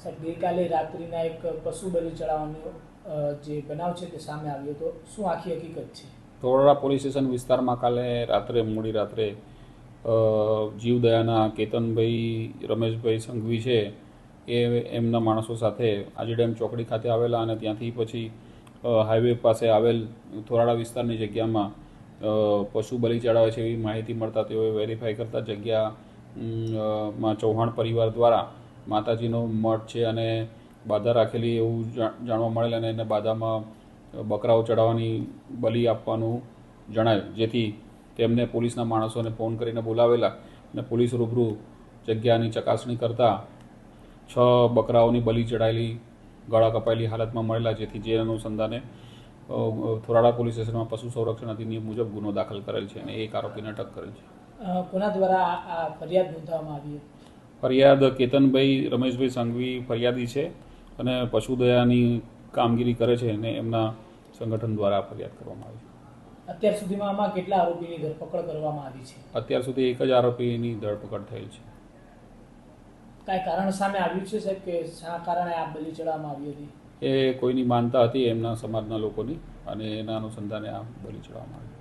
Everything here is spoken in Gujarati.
સાહેબ, ગઈકાલે રાત્રિના એક પશુ બલિ ચડાવવાનો જે બનાવ છે તે સામે આવ્યો હતો. શું આખી હકીકત છે? ધોળરા પોલીસ સ્ટેશન વિસ્તારમાં કાલે રાત્રે મોડી રાત્રે જીવદયાના કેતનભાઈ રમેશભાઈ સંઘવી છે એ એમના માણસો સાથે આજીડેમ ચોકડી ખાતે આવેલા અને ત્યાંથી પછી હાઈવે પાસે આવેલ થોરાડા વિસ્તારની જગ્યામાં પશુ બલિ ચડાવે છે એવી માહિતી મળતા તેઓએ વેરીફાઈ કરતા જગ્યામાં ચૌહાણ પરિવાર દ્વારા માતાજીનો મઠ છે અને બાધા રાખેલી એવું જાણવા મળેલ અને એને બાધામાં બકરાઓ ચડાવવાની બલિ આપવાનું જણાય, જેથી તેમને પોલીસના માણસોને ફોન કરીને બોલાવેલા અને પોલીસ રૂબરૂ જગ્યાની ચકાસણી કરતાં 6 બકરાઓની બલિ ચડાયેલી ગળા કપાયેલી હાલતમાં મળેલા, જેથી જે અનુસંધાને થોરાડા પોલીસ સ્ટેશનમાં પશુ સંરક્ષણ અધિનિયમ મુજબ ગુનો દાખલ કરેલ છે અને એક આરોપીને અટક કરેલ છે. કોના દ્વારા આ ફરિયાદ નોંધવામાં આવી? ફરિયાદ કેતનભાઈ રમેશભાઈ સંઘવી ફરિયાદી છે અને પશુદયાની કામગીરી કરે છે અને એમના સંગઠન દ્વારા ફરિયાદ કરવામાં આવી છે. અત્યાર સુધીમાં આમાં કેટલા આરોપીની ધરપકડ કરવામાં આવી છે? અત્યાર સુધી એક જ આરોપીની ધરપકડ થયેલ છે. કાંઈ કારણ સામે આવ્યું છે સાહેબ કે શા કારણે આ બલિ ચડાવવામાં આવી હતી? એ કોઈની માનતા હતી એમના સમાજના લોકોની અને એના અનુસંધાને આ બલિ ચડાવવામાં આવી.